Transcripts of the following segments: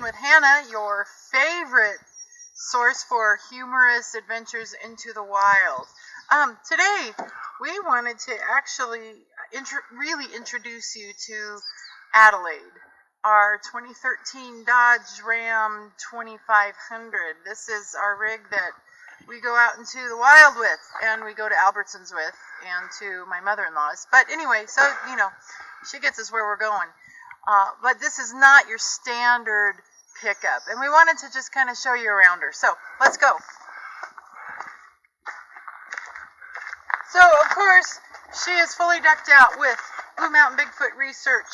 Squatching with Hannah, your favorite source for humorous adventures into the wild. Today, we wanted to actually really introduce you to Adelaide, our 2013 Dodge Ram 2500. This is our rig that we go out into the wild with, and we go to Albertsons with, and to my mother-in-law's. But anyway, so, you know, she gets us where we're going. But this is not your standard pickup, and we wanted to just kind of show you around her. So let's go. So of course she is fully decked out with Blue Mountain Bigfoot Research,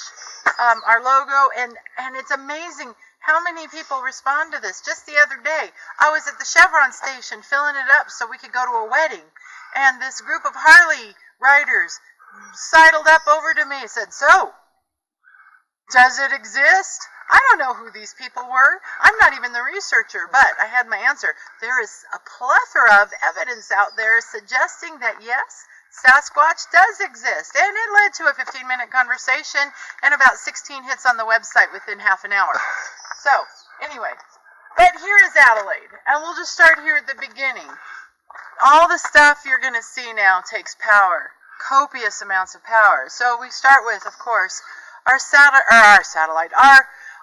our logo, and it's amazing how many people respond to this. Just the other day, I was at the Chevron station filling it up so we could go to a wedding, and this group of Harley riders sidled up over to me and said, "So, does it exist?" I don't know who these people were. I'm not even the researcher, but I had my answer. There is a plethora of evidence out there suggesting that yes, Sasquatch does exist. And it led to a 15-minute conversation and about 16 hits on the website within half an hour. So, anyway, but here is Adelaide, and we'll just start here at the beginning. All the stuff you're going to see now takes power, copious amounts of power. So we start with, of course, our satellite,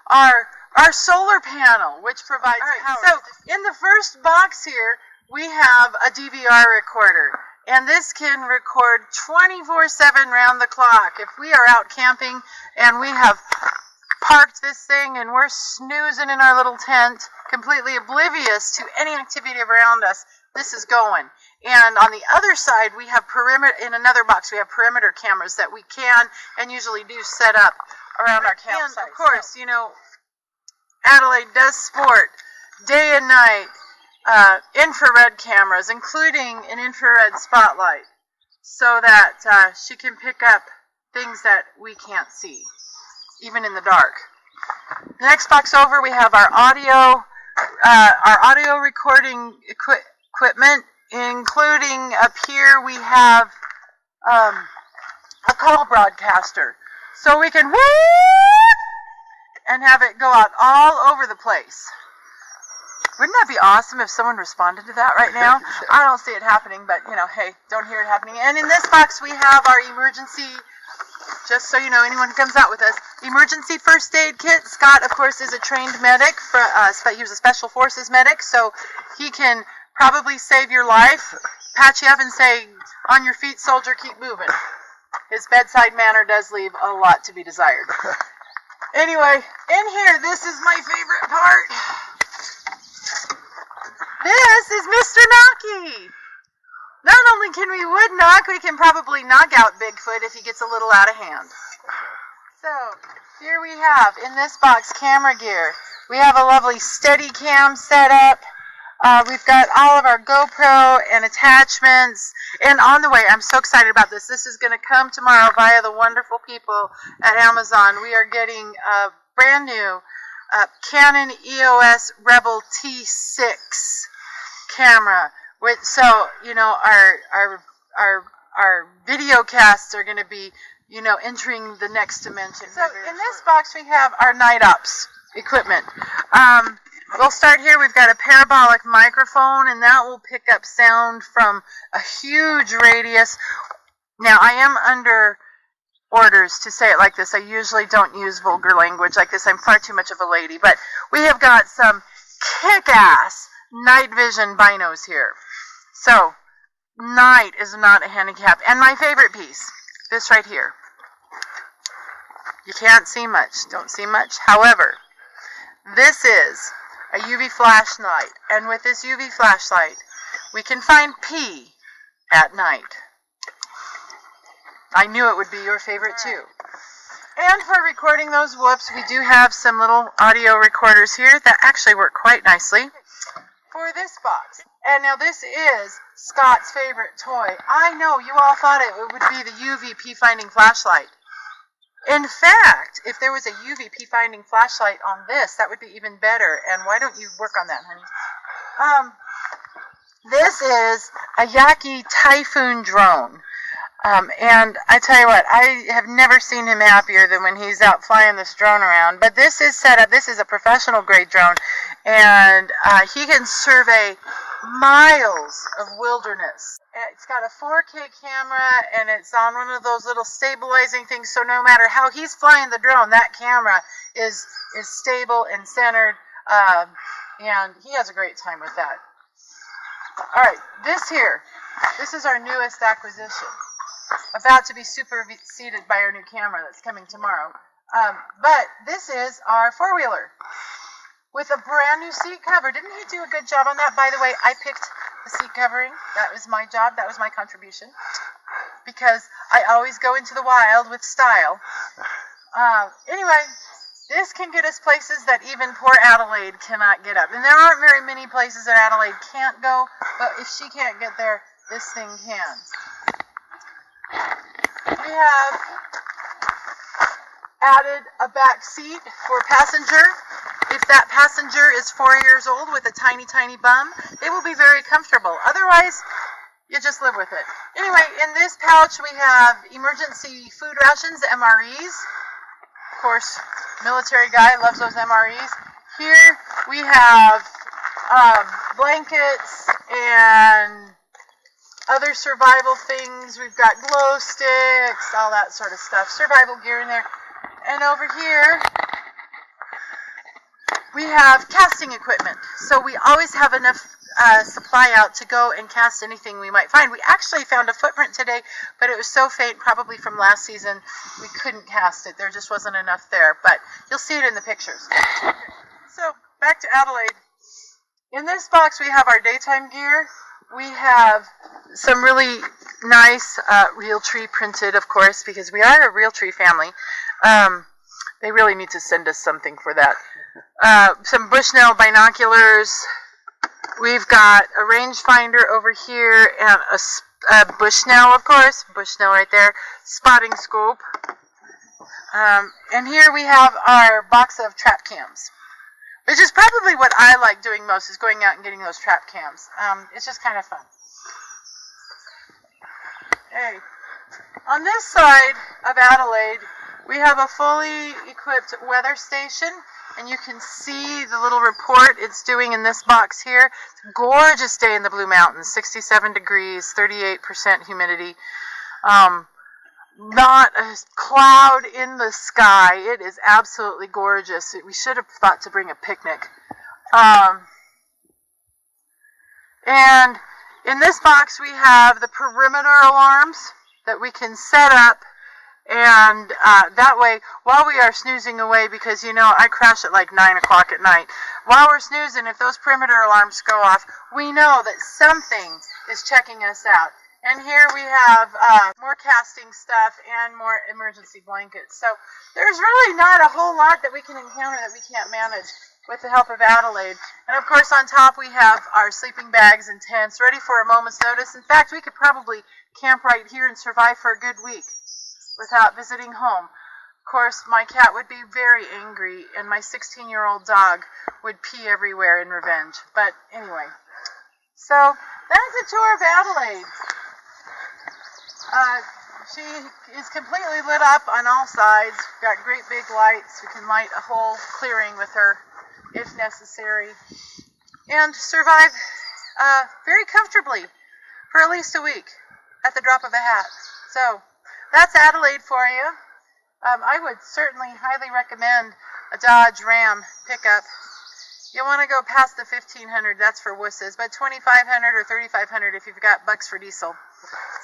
our solar panel, which provides power. So in the first box here, we have a DVR recorder, and this can record 24/7 round the clock. If we are out camping and we have parked this thing and we're snoozing in our little tent, completely oblivious to any activity around us, this is going. And on the other side, we have in another box, we have perimeter cameras that we can and usually do set up around our campsite. And of course, you know, Adelaide does sport day and night infrared cameras, including an infrared spotlight, so that she can pick up things that we can't see, even in the dark. The next box over, we have our audio recording equipment, including up here we have a call broadcaster, so we can and have it go out all over the place. Wouldn't that be awesome if someone responded to that right now? I don't see it happening, but, you know, hey, don't hear it happening. And in this box we have our emergency, just so you know, anyone who comes out with us, emergency first aid kit. Scott, of course, is a trained medic. He was a Special Forces medic, so he can probably save your life, pat you up and say, "On your feet, soldier, keep moving." His bedside manner does leave a lot to be desired. Anyway, in here, this is my favorite part. This is Mr. Knocky. Not only can we wood knock, we can probably knock out Bigfoot if he gets a little out of hand. So, here we have, in this box, camera gear. We have a lovely Steadicam set up. We've got all of our GoPro and attachments. And on the way, I'm so excited about this. This is going to come tomorrow via the wonderful people at Amazon. We are getting a brand new Canon EOS Rebel T6 camera. So, you know, our video casts are going to be, you know, entering the next dimension. So in this box, we have our night ops equipment. We'll start here. We've got a parabolic microphone, and that will pick up sound from a huge radius. Now, I am under orders to say it like this. I usually don't use vulgar language like this. I'm far too much of a lady. But we have got some kick-ass night vision binos here. So, night is not a handicap. And my favorite piece, this right here. You can't see much. Don't see much. However, this is a UV flashlight, and with this UV flashlight, we can find pee at night. I knew it would be your favorite too. And for recording those whoops, we do have some little audio recorders here that actually work quite nicely for this box. And now this is Scott's favorite toy. I know you all thought it would be the UV pee finding flashlight. In fact, if there was a UV pee finding flashlight on this, that would be even better. And why don't you work on that, honey? This is a Yaki Typhoon drone. And I tell you what, I have never seen him happier than when he's out flying this drone around. But this is set up. This is a professional grade drone, and he can survey miles of wilderness. It's got a 4K camera, and it's on one of those little stabilizing things. So no matter how he's flying the drone, that camera is stable and centered, and he has a great time with that. All right, this is our newest acquisition, about to be superseded by our new camera that's coming tomorrow. But this is our four-wheeler with a brand new seat cover. Didn't he do a good job on that? By the way, I picked the seat covering. That was my job. That was my contribution, because I always go into the wild with style. Anyway, this can get us places that even poor Adelaide cannot get up. And there aren't very many places that Adelaide can't go, but if she can't get there, this thing can. We have added a back seat for passenger. If that passenger is 4 years old with a tiny, tiny bum, it will be very comfortable. Otherwise, you just live with it. Anyway, in this pouch we have emergency food rations, MREs. Of course, military guy loves those MREs. Here we have blankets and other survival things. We've got glow sticks, all that sort of stuff. Survival gear in there. And over here, we have casting equipment. So we always have enough supply out to go and cast anything we might find. We actually found a footprint today, but it was so faint, probably from last season, we couldn't cast it. There just wasn't enough there, but you'll see it in the pictures. Okay. So, back to Adelaide. In this box, we have our daytime gear. We have some really nice Realtree printed, of course, because we are a Realtree family. They really need to send us something for that. Some Bushnell binoculars. We've got a rangefinder over here and a Bushnell, of course. Bushnell right there. Spotting scope. And here we have our box of trap cams, which is probably what I like doing most, is going out and getting those trap cams. It's just kind of fun. Hey. On this side of Adelaide, we have a fully equipped weather station, and you can see the little report it's doing in this box here. It's a gorgeous day in the Blue Mountains, 67 degrees, 38% humidity. Not a cloud in the sky. It is absolutely gorgeous. We should have thought to bring a picnic. And in this box we have the perimeter alarms that we can set up, and that way, while we are snoozing away, because you know I crash at like 9 o'clock at night, while we're snoozing, if those perimeter alarms go off, we know that something is checking us out. And here we have more casting stuff and more emergency blankets. So there's really not a whole lot that we can encounter that we can't manage with the help of Adelaide. And of course on top we have our sleeping bags and tents ready for a moment's notice. In fact, we could probably camp right here and survive for a good week without visiting home. Of course, my cat would be very angry, and my 16-year-old dog would pee everywhere in revenge. But anyway, so that's a tour of Adelaide. She is completely lit up on all sides. We've got great big lights. We can light a whole clearing with her if necessary, and survive very comfortably for at least a week at the drop of a hat. So that's Adelaide for you. I would certainly highly recommend a Dodge Ram pickup. You want to go past the 1500, that's for wusses, but 2500 or 3500 if you've got bucks for diesel.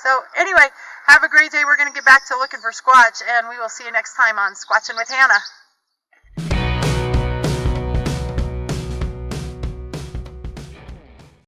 So anyway, have a great day. We're going to get back to looking for Squatch, and we will see you next time on Squatching with Hannah.